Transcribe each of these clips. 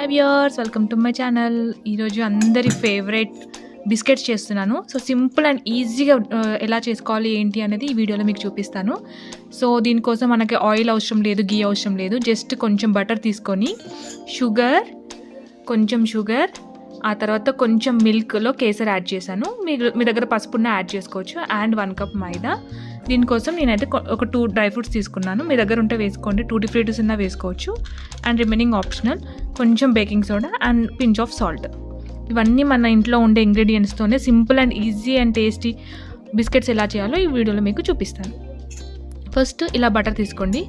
Hi viewers, welcome to my channel. ఈరోజు అందరి favourite biscuits చేస్తున్నాను. సో సింపుల్ అండ్ ఈజీగా ఎలా చేసుకోవాలి ఏంటి అనేది ఈ వీడియోలో మీకు చూపిస్తాను. సో దీనికోసం మనకి ఆయిల్ అవసరం లేదు, గీ అవసరం లేదు. జస్ట్ కొంచెం బటర్ తీసుకొని కొంచెం షుగర్, ఆ తర్వాత కొంచెం మిల్క్లో కేసర్ యాడ్ చేశాను. మీ దగ్గర పసుపున్న యాడ్ చేసుకోవచ్చు. అండ్ 1 కప్ మైదా. దీనికోసం నేనైతే ఒక 2 డ్రై ఫ్రూట్స్ తీసుకున్నాను. మీ దగ్గర ఉంటే వేసుకోండి, 2 ఫ్రూట్స్ ఉన్నా వేసుకోవచ్చు. And remaining optional. కొంచెం baking soda and pinch of salt. ఇవన్నీ మన ఇంట్లో ఉండే ఇంగ్రీడియంట్స్తోనే simple and easy and tasty biscuits ఎలా చేయాలో ఈ వీడియోలో మీకు చూపిస్తాను. ఫస్ట్ ఇలా బటర్ తీసుకోండి.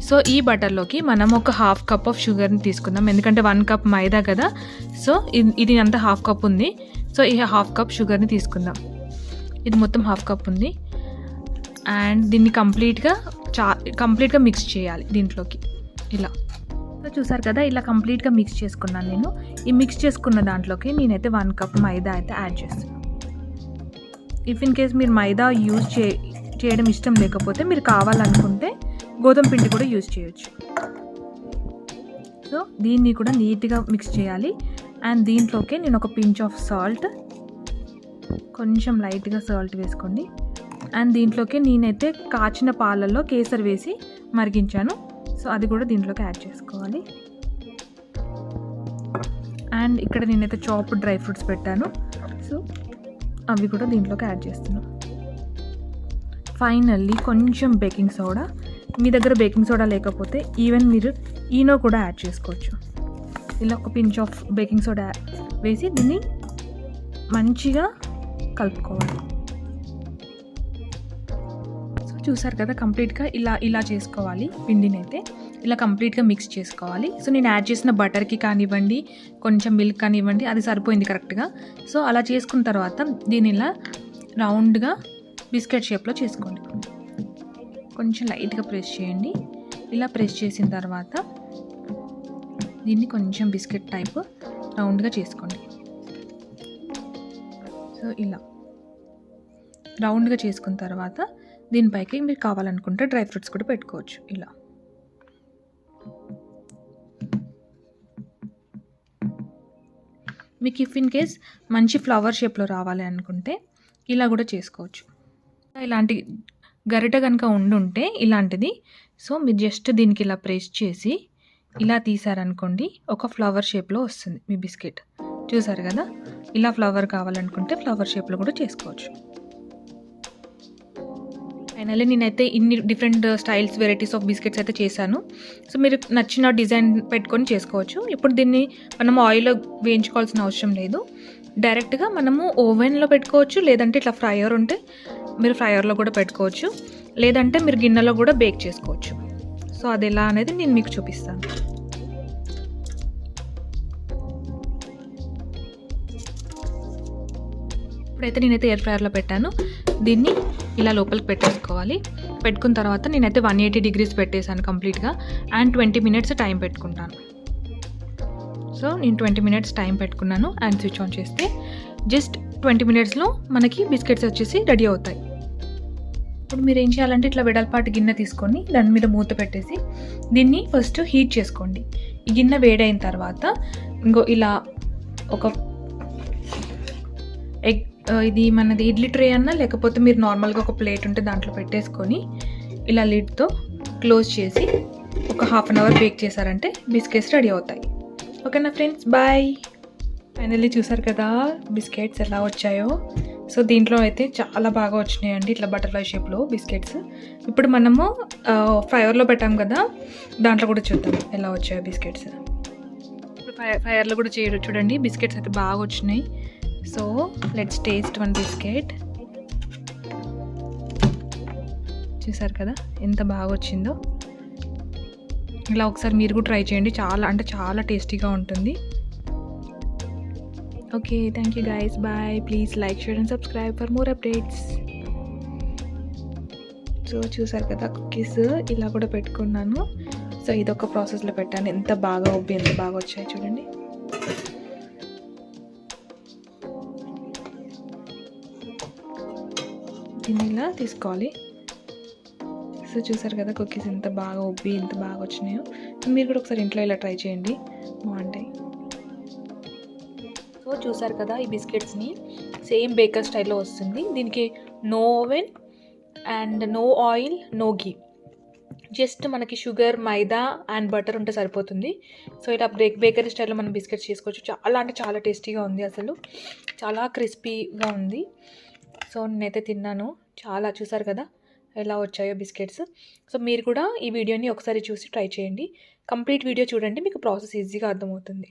సో ఈ బటర్లోకి మనం ఒక 1/2 కప్ ఆఫ్ షుగర్ని తీసుకుందాం. ఎందుకంటే 1 కప్ మైదా కదా, సో ఇది అంతా 1/2 కప్ ఉంది. సో ఈ 1/2 కప్ షుగర్ని తీసుకుందాం. ఇది మొత్తం 1/2 కప్ ఉంది. అండ్ దీన్ని కంప్లీట్గా మిక్స్ చేయాలి దీంట్లోకి. ఇలా చూసారు కదా, ఇలా కంప్లీట్గా మిక్స్ చేసుకున్నాను నేను. ఈ మిక్స్ చేసుకున్న దాంట్లోకి నేనైతే 1 కప్ మైదా అయితే యాడ్ చేస్తాను. ఇఫ్ ఇన్ కేస్ మీరు మైదా యూజ్ చేయడం ఇష్టం లేకపోతే మీరు కావాలనుకుంటే గోధుమ పిండి కూడా యూజ్ చేయొచ్చు. సో దీన్ని కూడా నీట్గా మిక్స్ చేయాలి. అండ్ దీంట్లోకి నేను ఒక పించ్ ఆఫ్ సాల్ట్, కొంచెం లైట్గా సాల్ట్ వేసుకోండి. అండ్ దీంట్లోకి నేనైతే కాచిన పాలల్లో కేసర్ వేసి మరిగించాను. సో అది కూడా దీంట్లోకి యాడ్ చేసుకోవాలి. అండ్ ఇక్కడ నేనైతే చాప్డ్ డ్రై ఫ్రూట్స్ పెట్టాను. సో అవి కూడా దీంట్లోకి యాడ్ చేస్తున్నాను. ఫైనల్లీ కొంచెం బేకింగ్ సోడా. మీ దగ్గర బేకింగ్ సోడా లేకపోతే ఈవెన్ మీరు ఈనో కూడా యాడ్ చేసుకోవచ్చు. ఇలా ఒక పించ్ ఆఫ్ బేకింగ్ సోడా వేసి దీన్ని మంచిగా కలుపుకోవాలి. సో చూసారు కదా, కంప్లీట్గా ఇలా చేసుకోవాలి. పిండిని అయితే ఇలా కంప్లీట్గా మిక్స్ చేసుకోవాలి. సో నేను యాడ్ చేసిన బటర్కి కానివ్వండి, కొంచెం మిల్క్ కానివ్వండి, అది సరిపోయింది కరెక్ట్గా. సో అలా చేసుకున్న తర్వాత దీన్ని ఇలా రౌండ్గా బిస్కెట్ షేప్లో చేసుకోండి. కొంచెం లైట్గా ప్రెస్ చేయండి. ఇలా ప్రెస్ చేసిన తర్వాత దీన్ని కొంచెం బిస్కెట్ టైప్ రౌండ్గా చేసుకోండి. సో ఇలా రౌండ్గా చేసుకున్న తర్వాత దీనిపైకి మీరు కావాలనుకుంటే డ్రై ఫ్రూట్స్ కూడా పెట్టుకోవచ్చు. ఇలా మీకు ఇఫ్ ఇన్ కేస్ మంచి ఫ్లవర్ షేప్లో రావాలి అనుకుంటే ఇలా కూడా చేసుకోవచ్చు. ఇలాంటి గరిట కనుక ఉండుంటే ఇలాంటిది, సో మీరు జస్ట్ దీనికి ఇలా ప్రెస్ చేసి ఇలా తీసారనుకోండి, ఒక ఫ్లవర్ షేప్లో వస్తుంది మీ బిస్కెట్. చూసారు కదా, ఇలా ఫ్లవర్ కావాలనుకుంటే ఫ్లవర్ షేప్లో కూడా చేసుకోవచ్చు. ఫైనల్లీ నేనైతే ఇన్ని different styles, varieties of biscuits అయితే చేశాను. సో మీరు నచ్చిన డిజైన్ పెట్టుకొని చేసుకోవచ్చు. ఇప్పుడు దీన్ని మనం ఆయిల్లో వేయించుకోవాల్సిన అవసరం లేదు. డైరెక్ట్గా మనము ఓవెన్లో పెట్టుకోవచ్చు, లేదంటే ఇట్లా ఫ్రైయర్ ఉంటే మీరు ఫ్రైయర్లో కూడా పెట్టుకోవచ్చు, లేదంటే మీరు గిన్నెలో కూడా బేక్ చేసుకోవచ్చు. సో అది ఎలా అనేది నేను మీకు చూపిస్తాను. ఇప్పుడైతే నేనైతే ఎయిర్ ఫ్రైయర్లో పెట్టాను. దీన్ని ఇలా లోపలికి పెట్టేసుకోవాలి. పెట్టుకున్న తర్వాత నేనైతే 180 డిగ్రీస్ పెట్టేశాను కంప్లీట్గా. అండ్ 20 మినిట్స్ టైం పెట్టుకుంటాను. సో నేను 20 మినిట్స్ టైం పెట్టుకున్నాను. అండ్ స్విచ్ ఆన్ చేస్తే జస్ట్ 20 మినిట్స్లో మనకి బిస్కెట్స్ వచ్చేసి రెడీ అవుతాయి. ఇప్పుడు మీరు ఏం చేయాలంటే ఇట్లా వెడల్పాటి గిన్నె తీసుకొని దాని మీద మూత పెట్టేసి దీన్ని ఫస్ట్ హీట్ చేసుకోండి. ఈ గిన్నె వేడైన తర్వాత ఇలా ఒక ఇది మనది ఇడ్లీ ట్రే అన్నా, లేకపోతే మీరు నార్మల్గా ఒక ప్లేట్ ఉంటే దాంట్లో పెట్టేసుకొని ఇలా లిడ్తో క్లోజ్ చేసి ఒక 1/2 అవర్ బేక్ చేశారంటే బిస్కెట్స్ రెడీ అవుతాయి. ఓకేనా ఫ్రెండ్స్, బాయ్. ఫైనల్లీ చూసారు కదా బిస్కెట్స్ ఎలా వచ్చాయో. సో దీంట్లో అయితే చాలా బాగా వచ్చినాయండి, ఇట్లా బటర్ఫ్లై షేప్లో బిస్కెట్స్. ఇప్పుడు మనము ఫ్రైయర్లో పెట్టాం కదా, దాంట్లో కూడా చూద్దాం ఎలా వచ్చాయో బిస్కెట్స్. ఇప్పుడు ఫ్రైయర్లో కూడా చూడండి, బిస్కెట్స్ అయితే బాగా వచ్చినాయి. So let's taste one biscuit. చూసారు కదా ఎంత బాగా వచ్చిందో. ఇలా ఒకసారి మీరు కూడా ట్రై చేయండి, చాలా టేస్టీగా ఉంటుంది. Okay, thank you guys, bye. Please like, share and subscribe for more updates. So చూసారు కదా కుకీస్ ఇలా కూడా పెట్టుకున్నాను. సో ఇదొక ప్రాసెస్లో పెట్టాను. ఎంత బాగా వచ్చాయి చూడండి. దీన్ని ఇలా తీసుకోవాలి. సో చూసారు కదా కుకీస్ ఎంత బాగా వచ్చినాయో. మీరు కూడా ఒకసారి ఇంట్లో ఇలా ట్రై చేయండి, బాగుంటాయి. చూసారు కదా ఈ బిస్కెట్స్ని, సేమ్ బేకర్ స్టైల్లో వస్తుంది. దీనికి no oven and no oil, no ghee, just మనకి షుగర్, మైదా అండ్ బటర్ ఉంటే సరిపోతుంది. సో ఇలా బేకరీ స్టైల్లో మనం బిస్కెట్స్ చేసుకోవచ్చు. చాలా అంటే చాలా టేస్టీగా ఉంది, అసలు చాలా క్రిస్పీగా ఉంది. సో నేనైతే తిన్నాను, చాలా చూసారు కదా ఎలా వచ్చాయో బిస్కెట్స్. సో మీరు కూడా ఈ వీడియోని ఒకసారి చూసి ట్రై చేయండి. కంప్లీట్ వీడియో చూడండి, మీకు ప్రాసెస్ ఈజీగా అర్థమవుతుంది.